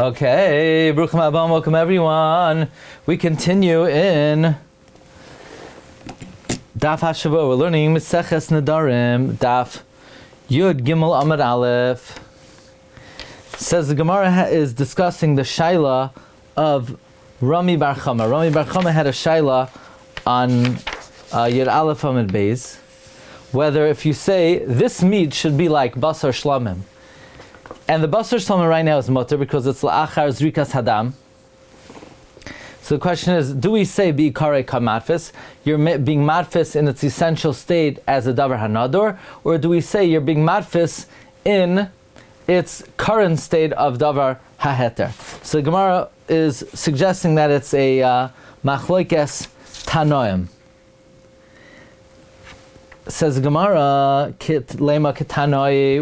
Okay, Bruchim Abam, welcome everyone. We continue in Daf Hashavua. We're learning Meseches Nedarim, Daf Yud Gimel Amud Aleph. Says the Gemara is discussing the Shaila of Rami Bar Chama. Rami Bar Chama had a Shaila on Yud Aleph Amud Beis, whether if you say this meat should be like Basar Shlamim. And the Basar Shlamim right now is mutter because it's La'achar Zrikas Hadam. So the question is, do we say Bi'ikare Kamatfis, you're being matfis in its essential state as a Davar Hanador, or do we say you're being matfis in its current state of Davar HaHeter? So the Gemara is suggesting that it's a Machlokes Tanoim. Says the Gemara, Kit Lema Ketanoi,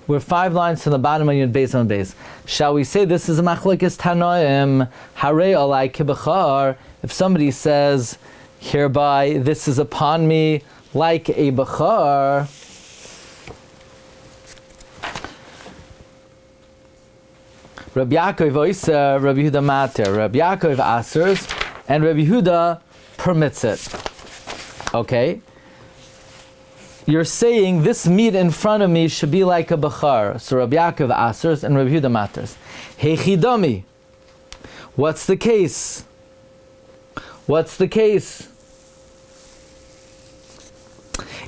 we're 5 lines from the bottom of Yud Beis on Beis. Shall we say this is a Machlokes Tanoim, Harei Alai Kibachar, if somebody says, hereby this is upon me like a Bachar, Rabbi Yaakov Oiser, Rabbi Yehuda Mater, Rabbi Yaakov Asers, and Rabbi Yehuda permits it. Okay? You're saying this meat in front of me should be like a bachar. So Rabbi Yaakov Asers and Rabbi Yehuda Maters. Heichidami. What's the case? What's the case?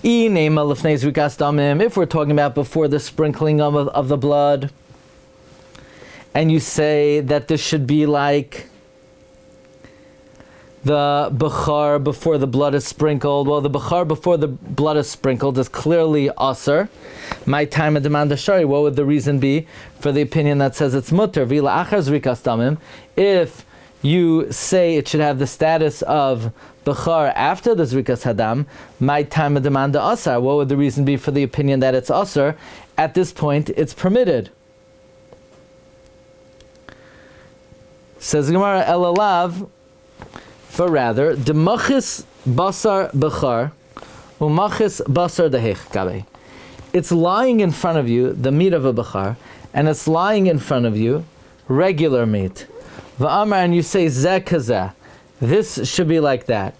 If we're talking about before the sprinkling of the blood, and you say that this should be like the Bachar before the blood is sprinkled. Well, the Bachar before the blood is sprinkled is clearly Aser. My time of demand Shari. What would the reason be for the opinion that says it's mutter? Vila achar zrikas damim. If you say it should have the status of Bachar after the zrikas hadam, my time of demand Asar. What would the reason be for the opinion that it's Aser? At this point, it's permitted. Says the Gemara Elalav. But rather, demachis basar bechar, umachis basar dehech gabe. It's lying in front of you, the meat of a bechar, and it's lying in front of you, regular meat. Va'amar, and you say zeh kazeh, this should be like that.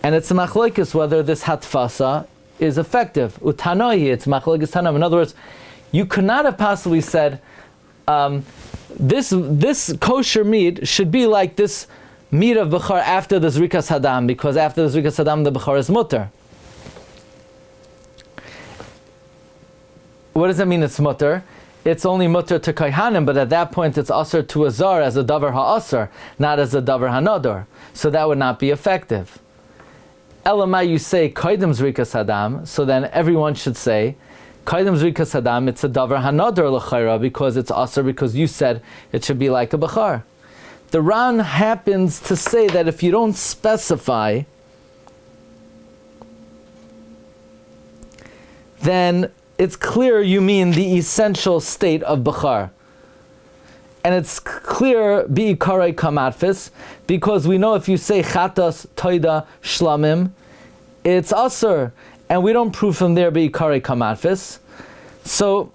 And it's a machlokes whether this hatfasa is effective. Utanoi, it's machlokes tanam. In other words, you could not have possibly said, this kosher meat should be like this meat of Bechar after the Zrikas Hadam, because after the Zrikas Hadam the Bechar is mutter. What does that mean it's mutter? It's only mutter to Kaihanim, but at that point it's Asr to Azar as a Davar HaAsr, not as a Davar HaNador. So that would not be effective. Elamai, you say Kaidim Zrikas Hadam, so then everyone should say Kaidim Zrikas Hadam, it's a Davar HaNador L'chaira, because it's Asr, because you said it should be like a Bechar. The Ran happens to say that if you don't specify, then it's clear you mean the essential state of Bachar. And it's clear bi'ikare kamatfis, because we know if you say chatas, toida, shlamim, it's asur, and we don't prove from there bi'ikare kamatfis. So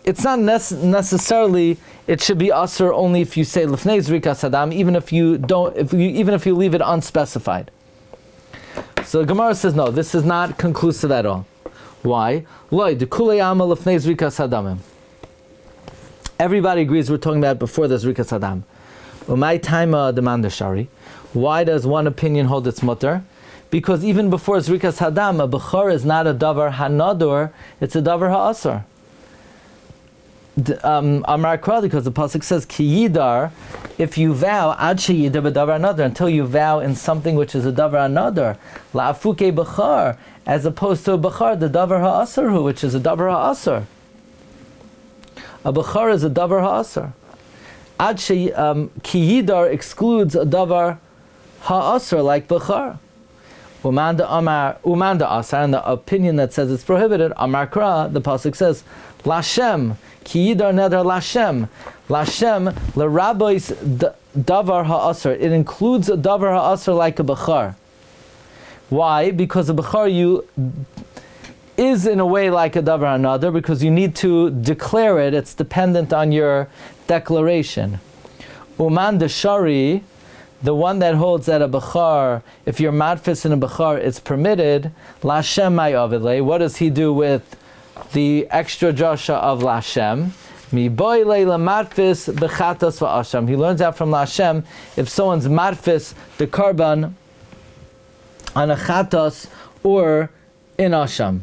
it's not necessarily it should be asur only if you say lefnei zrikas hadam, even if you leave it unspecified. So the Gemara says no, this is not conclusive at all. Why? Everybody agrees we're talking about before the zrikas hadam. My time demand shari. Why does one opinion hold its mutter? Because even before zrikas hadam, a bechor is not a davar hanador; it's a davar ha'asur. Amar Kral, because the pasuk says ki yidar, if you vow ad sheyidar b'davar another, until you vow in something which is a davar another, la'afuke bechar, as opposed to a bechar, the davar ha'asur, which is a davar ha'asur. A bechar is a davar ha'asur. Ad she ki yidar excludes a davar ha'asur like bechar. Umanda asar, and the opinion that says it's prohibited. Amar Kra, the pasuk says Lashem ki yidar neder Lashem l'rabbis davar ha'asar. It includes a davar ha'asar like a bechar. Why? Because a bechar is in a way like a davar another because you need to declare it. It's dependent on your declaration. Uman de shari, the one that holds that a bachar, if you're madfis in a bachar, it's permitted. Lashem may avidle. What does he do with the extra drasha of Lashem? Mi boile la madfis bechatas va'asham. He learns out from Lashem if someone's madfis the karban on a chatas or in asham.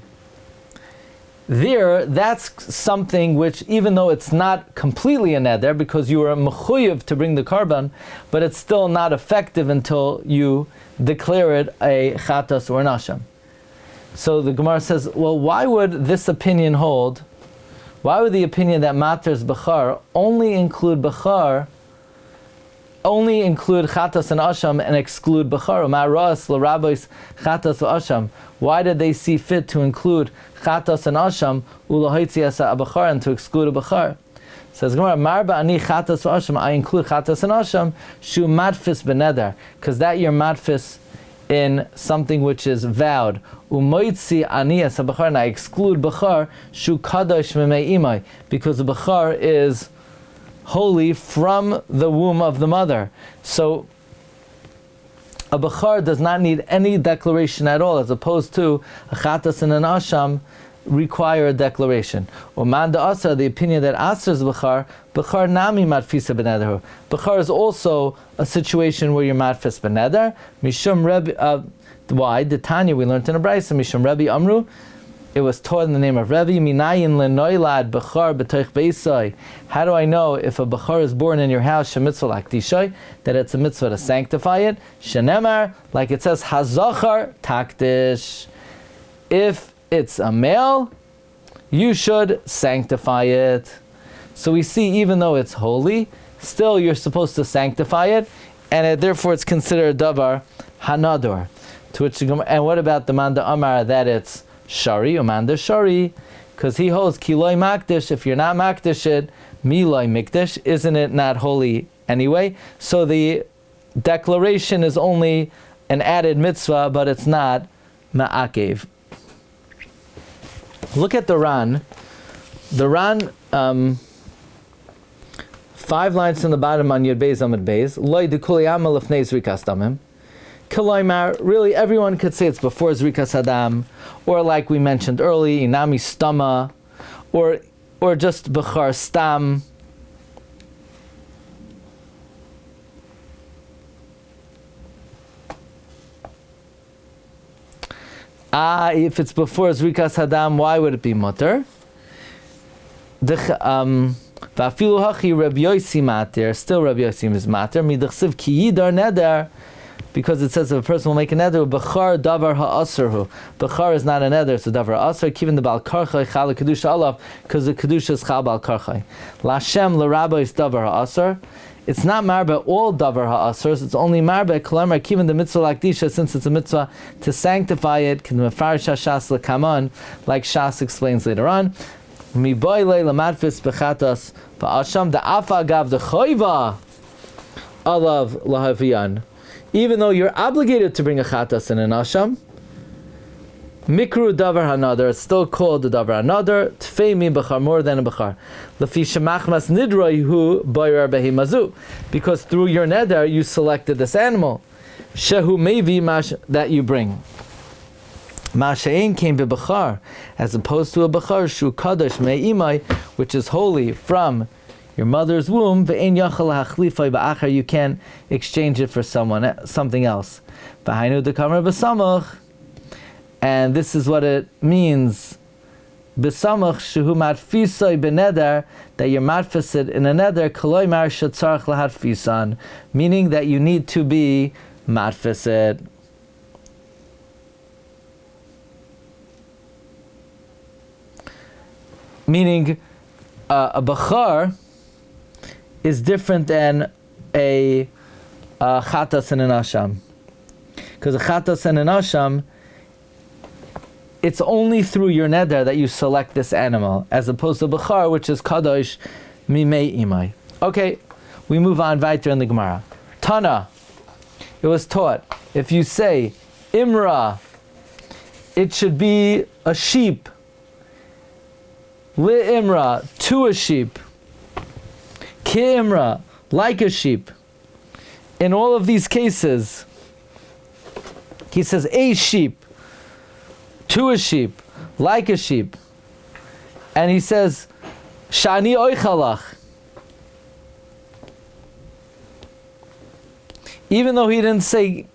There, that's something which, even though it's not completely a neder, because you are mechuyev to bring the karban, but it's still not effective until you declare it a chatas or an asham. So the Gemara says, well, why would this opinion hold? Why would the opinion that matters bachar only include chatas and asham and exclude bachar? Ma'ras l'rabbis chatas v'asham. Why did they see fit to include chatas and asham ulahoitzi asa bachar and to exclude a bachar? Says Gemara, marba ani chatas v'asham. I include chatas and asham shu madfis beneder, because that you're madfis in something which is vowed. Umoitzi ani asa bachar, and I exclude bachar shu kadosh memei imai, because the bachar is holy from the womb of the mother. So a bachar does not need any declaration at all, as opposed to a chatas and an asham require a declaration. Uman da asa, the opinion that asr is bachar nami madfisa beneder. Bachar is also a situation where you're madfis beneder. Mishum Rabbi, why? The Tanya we learned in a brayso. Mishum Rabbi Amru. It was taught in the name of Rebbe. Minayin lenoilad bachar b'toich beisai. How do I know if a bachar is born in your house, shemitzvah lakdishay, that it's a mitzvah to sanctify it? Shenemar, like it says, hazachar takdish. If it's a male, you should sanctify it. So we see, even though it's holy, still you're supposed to sanctify it, and therefore it's considered davar hanador. To which, and what about the manda amar that it's shari, umanda shari, because he holds kiloi makdish. If you're not makdish it, miloi mikdish, isn't it not holy anyway? So the declaration is only an added mitzvah, but it's not ma'akev. Look at the Ran. The Ran, 5 lines from the bottom on Yud Beis Amud Beis. Loi dekuli amal lefnei zrikas damim. Really, everyone could say it's before Zrikas Hadam, or like we mentioned early, Inami Stama, or just Bechar Stam. If it's before Zrikas Hadam, why would it be mutter? Va'afilu hachi Rabbi Yossi mater, still Rabbi Yossi is mater, midachsiv ki yidar neder, because it says if a person will make a neder, b'char davar ha'asrhu. B'char is not a neder, it's a davar ha'asr. Given the bal karchai chal kedusha alav, because the kedusha is chal bal karchai. Lashem l'rabba is davar ha'asr. It's not marba all davar ha'asrs. It's only marba kalamar given the mitzvah lakdisha, since it's a mitzvah to sanctify it. K'mefarish shas l'kaman, like Shas explains later on. Mi boile l'madfis b'chatas ba'asham the afa gav the choiva alav lahaviyan. Even though you're obligated to bring a chatas and an asham, mikru davar hanadar, it's still called the davar hanadar, tfei mi bachar, more than a bachar. Lefi shemachmas nidrayhu bayar behimazu, because through your neder you selected this animal. Shehu mevi mash, that you bring. Masha'in came be bachar, as opposed to a bachar shu kadosh me'imai, which is holy from your mother's womb, you can exchange it for something else. And this is what it means. That you're matfisid in a neder, meaning that you need to be matfisid. Meaning a bachar is different than a chatas and an asham. Because a chatas and an asham, it's only through your neder that you select this animal, as opposed to bachar, which is kadosh mimei imai. Okay, we move on weiter in the Gemara. Tana, it was taught, if you say imra, it should be a sheep, li'imra, to a sheep, ki'imra, like a sheep. In all of these cases, he says a sheep, to a sheep, like a sheep. And he says, shani oichalach. Even though he didn't say,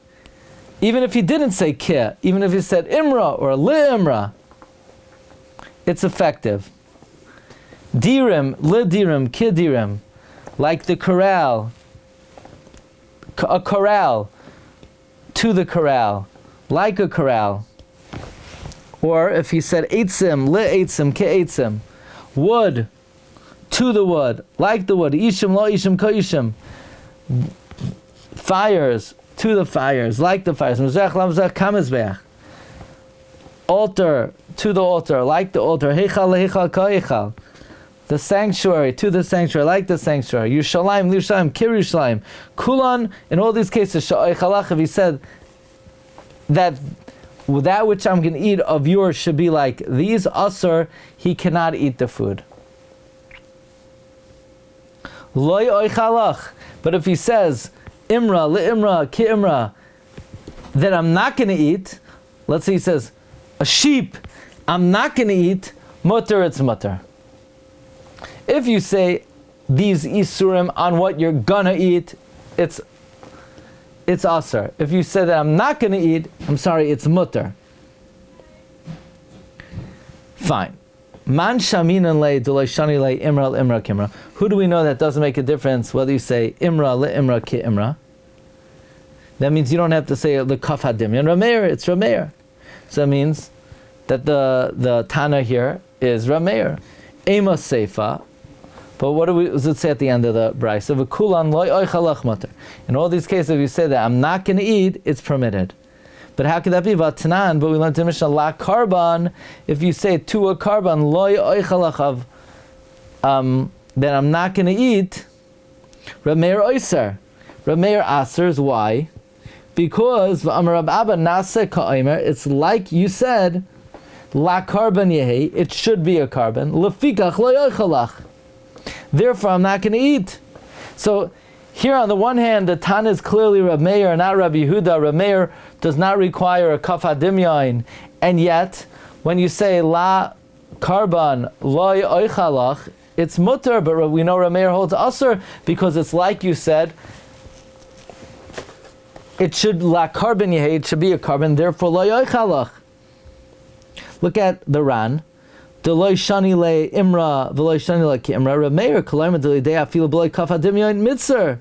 even if he didn't say ki, even if he said imra or li'imra, it's effective. Dirim, lidirim, kidirim, like the corral, a corral, to the corral, like a corral. Or if he said eitzim, li'eitzim, ki'eitzim, wood, to the wood, like the wood, ishim, lo ishim, ko ishim, fires, to the fires, like the fires, mizrach, lamzach, kamizbeach, altar, to the altar, like the altar, heichal, leheichal, ko heichal, the sanctuary, to the sanctuary, like the sanctuary, Yerushalayim, Yerushalayim, Kirushalayim, Kulan. In all these cases, sha'oichalach, if he said that which I'm going to eat of yours should be like these asur, he cannot eat the food. Loy oichalach. But if he says imra, li'imra, ki'imra, that I'm not going to eat, let's say he says a sheep, I'm not going to eat, mutter, it's mutter. If you say these isurim on what you're gonna eat, it's asur. If you say that I'm not gonna eat, I'm sorry, it's mutter. Fine. Man shaminan le shani le imra kimra. Who do we know that doesn't make a difference whether you say imra le imra ki imra? That means you don't have to say the kaf hadim. And Rabbi Meir, it's Rabbi Meir. So that means that the Tana here is Rabbi Meir. Ema seifa. But what does it say at the end of the brayso? V'kulan loy oichalach mutter. In all these cases, if you say that I'm not going to eat, it's permitted. But how could that be? V'tanan, but we learned in Mishnah, la karban, if you say to a karban, loy oichalach of, that I'm not going to eat, Rabbi Meir oiser. Rabbi Meir asers, why? Because, v'amar Rabbi Abba nase ka'omer, it's like you said, la karban yehi, it should be a karban, lefikach loy oichalach. Therefore, I'm not going to eat. So, here on the one hand, the Tana is clearly Rabbi Meir, not Rabbi Yehuda. Rabbi Meir does not require a kaf hadim yain. And yet, when you say la karban loy oichalach, it's mutter, but we know Rabbi Meir holds asur because it's like you said, it should la karban yehi, it should be a karban, therefore loy oichalach. Look at the Ran. Deloy shani le imra, veloy shani le ki imra. Rabbi Meir kalayma delay dei afilu b'loy kaf hadim yain mitzer.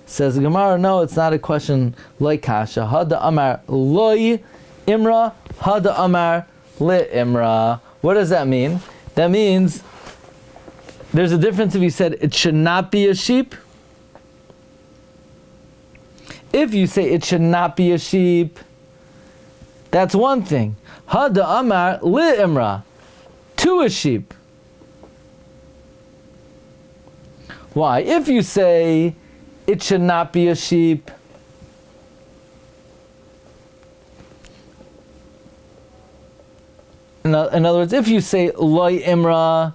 Says the Gemara, no, it's not a question like kasha. Hada amar loy imra, hada amar le imra. What does that mean? That means there's a difference if you said it should not be a sheep. If you say it should not be a sheep, that's one thing. Hada amar li imra, to a sheep. Why? If you say it should not be a sheep, in other words, if you say loy imra,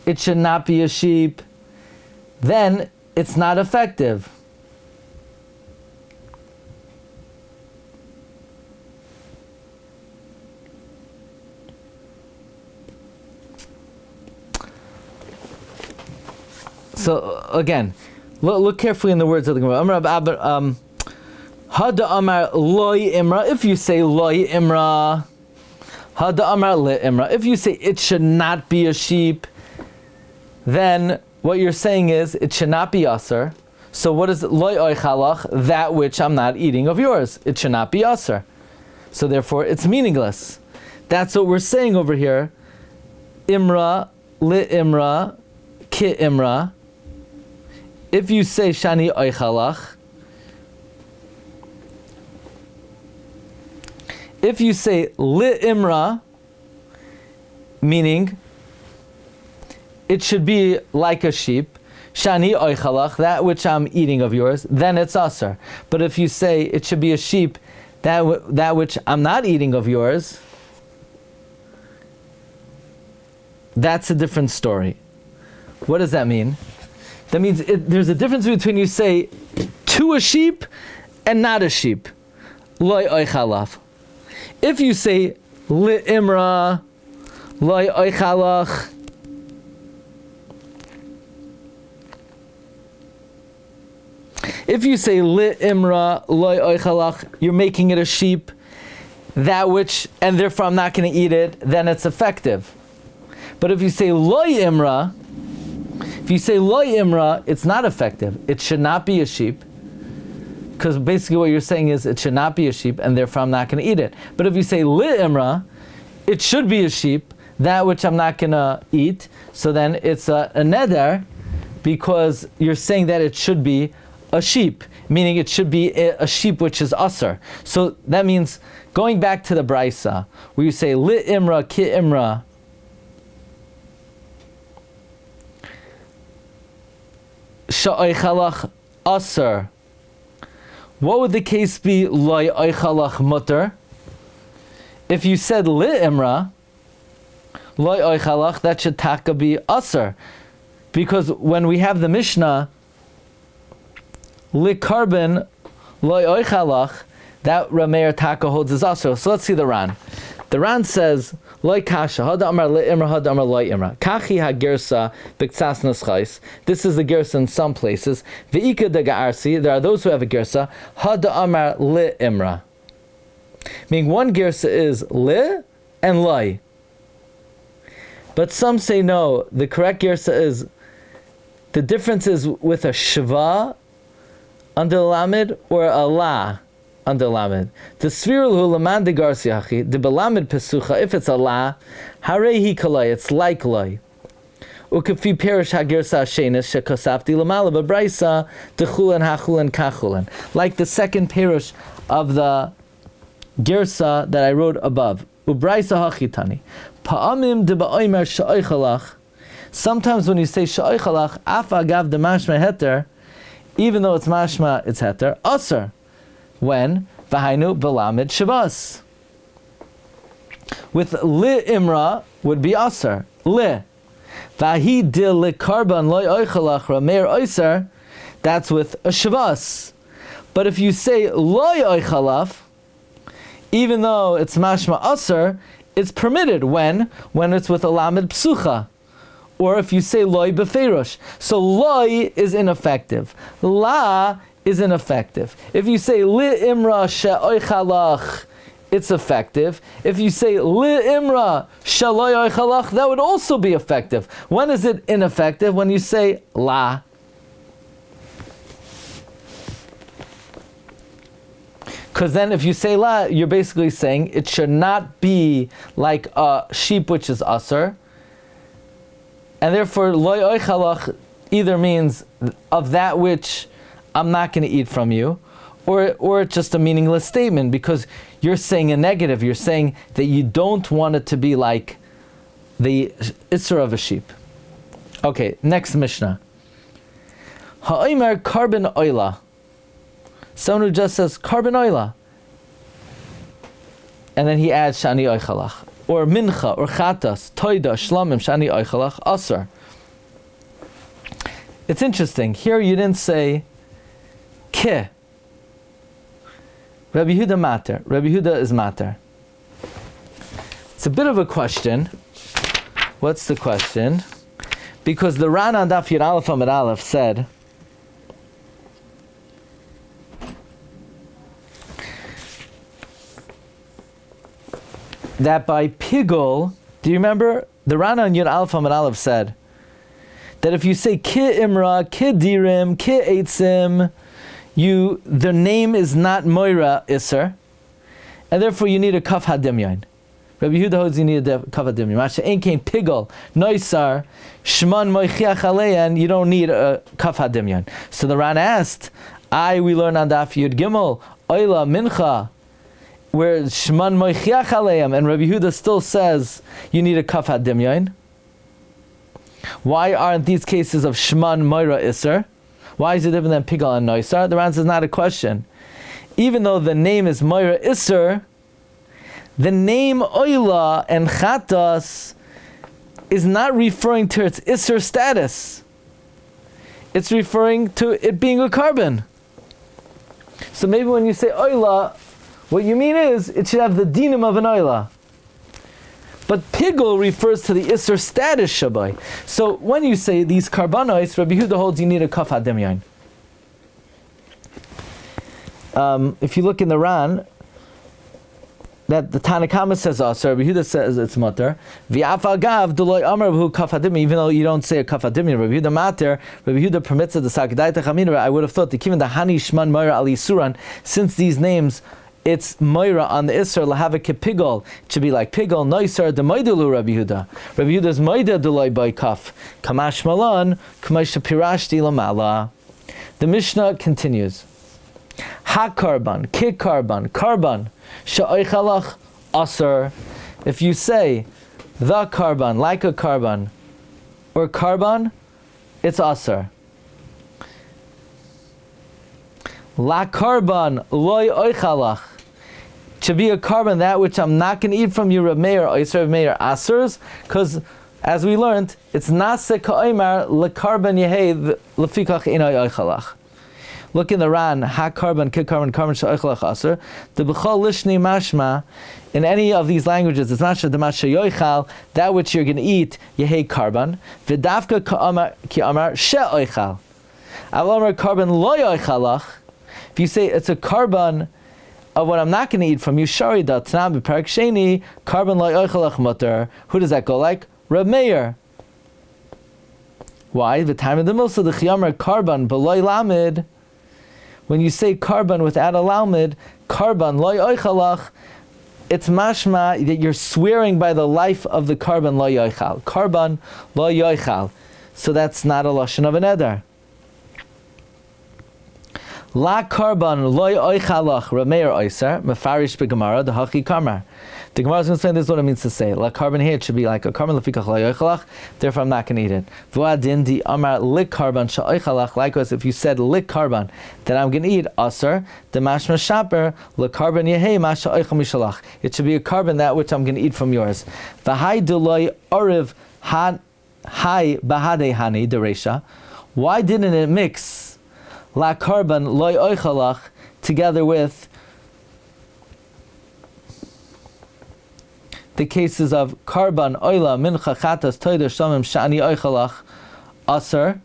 it should not be a sheep, then it's not effective. So again, look carefully in the words of the Gemara. Hada amar loy imra. If you say loy imra, hada amar le imra. If you say it should not be a sheep, then what you're saying is it should not be asur. So what is it? Loy oichalach, that which I'm not eating of yours. It should not be asur. So therefore, it's meaningless. That's what we're saying over here. Imra, li imra, ki imra. If you say shani oichalach, if you say li imra, meaning it should be like a sheep, shani oichalach, that which I'm eating of yours, then it's asur. But if you say it should be a sheep that which I'm not eating of yours, that's a different story. What does that mean? That means there's a difference between you say to a sheep and not a sheep. Loi oichalaf. If you say li imra, loi oichalach, if you say li imra, loi oichalach, you're making it a sheep, that which, and therefore I'm not going to eat it, then it's effective. But if you say loi imra, it's not effective. It should not be a sheep. Because basically what you're saying is it should not be a sheep, and therefore I'm not going to eat it. But if you say li imra, it should be a sheep, that which I'm not going to eat, so then it's a neder, because you're saying that it should be a sheep, meaning it should be a sheep which is asr. So that means, going back to the Braisa, where you say li imra ki imra, sha'oichalach asr, what would the case be loy oichalach mutter? If you said li imra, loy oichalach, that should taka be asr. Because when we have the Mishnah, li carbon, loy oichalach, that Rabbi Meir taka holds as asr. So let's see the Ran. The Ran says, loy kasha, hada amar li imra, hada amar loy imra. Kachi ha gersa b'ktsas neschais. This is the gersa in some places. Ve'ika de ga'arsi, there are those who have a gersa, hada amar li imra. Meaning one gersa is li and loy. But some say no, the correct gersa is, the difference is with a shva under lamed or a la under lamed. The svirul hu laman de garsiachi, the belamed pesucha, if it's a la, harehi kalai, it's like loy. Ukafi perish hagirsa shenis shekosafti lamala babraisa dechulan hachulan kachulan. Like the second perish of the girsa that I wrote above. Ubraisa hachitani. Pa'amim de ba'oimer sha'oichalach. Sometimes when you say sha'oichalach, afa agav de mashma heter, even though it's mashma, it's heter, asr. When? V'hainu b'lamed shavas. With li imra would be asr. Li. V'hi dil li karban loy oichalach rameir oiser, that's with a shavas. But if you say loy oichalaf, even though it's mashma asr, it's permitted when it's with a lamed psucha. Or if you say loy befeirosh. So loy is ineffective. La is ineffective. If you say li imra she'oichalach, it's effective. If you say li imra she'loy oichalach, that would also be effective. When is it ineffective? When you say la. Because then if you say la, you're basically saying it should not be like a sheep which is asr. And therefore, loy oichalach either means of that which I'm not going to eat from you, or it's just a meaningless statement because you're saying a negative. You're saying that you don't want it to be like the isra of a sheep. Okay, next Mishnah. Ha'omer karbon oila. Someone who just says karbon oila, and then he adds shani oichalach. Or mincha, or chatas, toida, shlamim, shani oichalach, asr. It's interesting. Here you didn't say ke. Rabbi Yehuda mater. Rabbi Yehuda is mater. It's a bit of a question. What's the question? Because the Ran on Daf Yud Aleph Amud Aleph said that by pigul, do you remember? The Ran on Yud Aleph Amud Aleph said that if you say ki imra, ki dirim, ki eitzim, the name is not moira iser, and therefore you need a kaf hadimyon. Rabbi Yehuda holds you need a kaf hadimyon. Masha ein kein pigul, noisar, shman moichiach aleyan, you don't need a kaf hadimyon. So the Ran asked, we learn on Daf Yud Gimel, oila mincha, where shman moichiach aleim, and Rabbi Yehuda still says you need a kaf hadimyon. Why aren't these cases of shman moira iser? Why is it different than pigal and noisar? The Ran says not a question. even though the name is Moira Isser, the name Oila and Chatas is not referring to its Isser status. It's referring to it being a carbon. So maybe when you say Oila, what you mean is it should have the dinim of an Oila. But pigul refers to the Isser status Shabai. So when you say these carbonos, Rabbi Yehuda holds you need a kaf hadem yain. If you look in the Ran, that the Tanakama says also, Rabbi Yehuda says it's mutter. V'afal gav d'loy amar b'hu kaf hadim, even though you don't say a kaf hadim, Rabbi Yehuda mater, Rabbi Yehuda permits it, the sakadaita chamina. I would have thought that given the hani shman moira ali suran, since these names, it's moira on the isser lahava kepigol, it should be like pigol noiser de moidulu Rabbi Yehuda. Rabbi Yehuda's moida d'loy by kaf kamash malan kamash pirashti lamala. The Mishnah continues. Ha karban, ki karban, sha'oichalach aser. If you say the karban, like a karban, or karban, it's aser. La karban loy oichalach. To be a karban, that which I'm not going to eat from you, Rabbi Meir, Rabbi Meir asers, because as we learned, it's nase ka'oimar le karban yehei lefikach inay oichalach. Look in the Ran, ha karban, ki karban, karban sha'oichalach aser. The b'chol lishni mashma, in any of these languages, it's not shadamasha yoichal, that which you're going to eat, yehei karban. V'davka ki amar she'oichal. Avamar karban lo yoichalach. If you say it's a karban of what I'm not going to eat from you, shari da t'nam b'parak sheni, karban lo yoichalach mutter. Who does that go like? Rabbi Meir. Why? The time of the milsa, the chiyamar karban b'loy lamid. When you say karban without a lamid, karban loy oichalach, it's mashma that you're swearing by the life of the karban loy oichal. Karban loy oichal. So that's not a lashon of an eder. La karban loy oichalach rameir oiser mefarish begemara the haki kamar. The Gemara is going to explain this is what it means to say. La karban here, it should be like a karban lefikach loy oichalach, therefore I'm not going to eat it. V'adin di amar lik karban sha'oichalach, likewise if you said lik karban, that I'm going to eat aser, the mashma shaper, la karban yehei masha oichal mishalach. It should be a karban, that which I'm going to eat from yours. V'hai du loy oriv hai bahadei hani deresha. Why didn't it mix la karban loy oichalach together with the cases of karban, oila, mincha, chatas, toider, shamim, shani, oichalach, aser?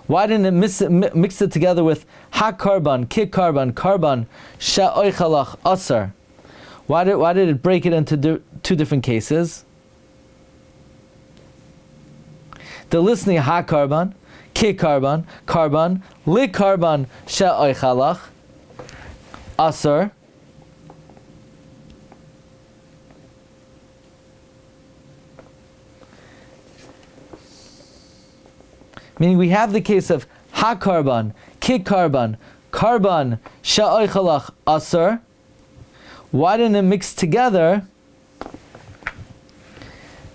Why didn't it mix it together with ha karban, ki karban, karban, sha oichalach, aser? Why did it break it into two different cases? The listening ha karban, ki karban, karban, li karban, sha oichalach, aser. Meaning we have the case of ha karban, ki karban, karban, sha'oichalach aser. Why didn't it mix together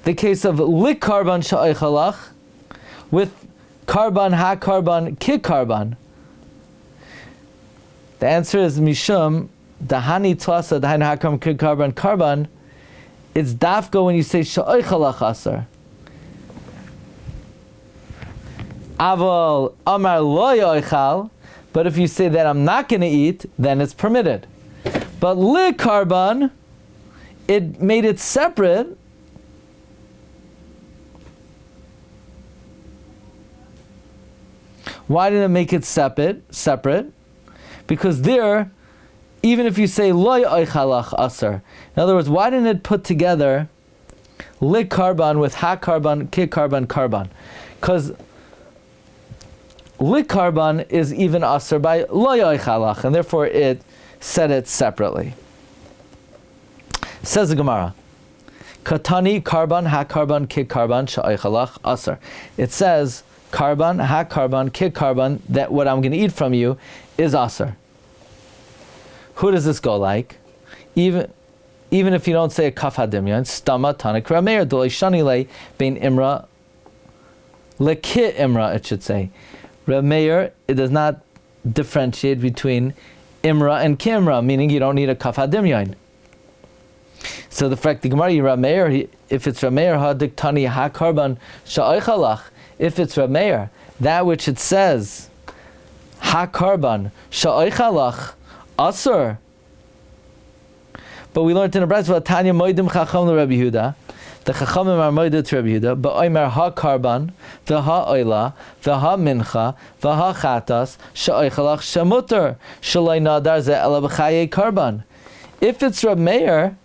the case of lik karban sha'oichalach with karban, ha karban, ki karban? The answer is mishum dahani tlasa dahani ha karban, ki karban, karban. It's dafka when you say sha'oichalach aser. Aval amar lo yoichal, but if you say that I'm not going to eat, then it's permitted. But li karban, it made it separate. Why did it make it separate? Because there, even if you say lo yoichalach aser, in other words, why didn't it put together li karban with ha karban, ki karban, karban? Because lik karban is even aser by lo yoichalach, and therefore it said it separately. Says the Gemara, katani karban ha karban ki karban sha'oichalach aser. It says karban ha karban ki karban, that what I'm going to eat from you is aser. Who does this go like? Even if you don't say a kaf hadimyan, stama tanik rameir dolay shani lei bein imra lekit imra, it should say. Rabbi Meir, it does not differentiate between Imra and Kimra, meaning you don't need a kaf hadimyain. So the fact the Gemara, Rabbi Meir, if it's Rabbi Meir, hadiktani hakarban sha'oichalach, if it's Rabbi Meir, that which it says, hakarban sha'oichalach, asur. But we learned in the Brayso, Tanya moedim chacham le Rabbi Yehuda, the chachamim are moeded to Rabbi Yehuda, ba'omer hakarban, v'ha oila, v'ha mincha, v'ha chatas, sha'oichalach shamuter, shalai nadar ze ela b'chaye karban. If it's Rabbi Meir,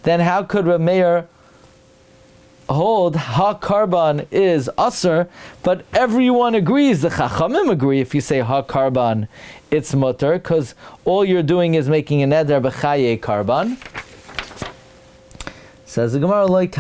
then how could Rabbi Meir hold ha-karban is asr, but everyone agrees, the chachamim agree, if you say ha-karban, it's mutter, because all you're doing is making a neder b'chaye karban. Says the Gemara, like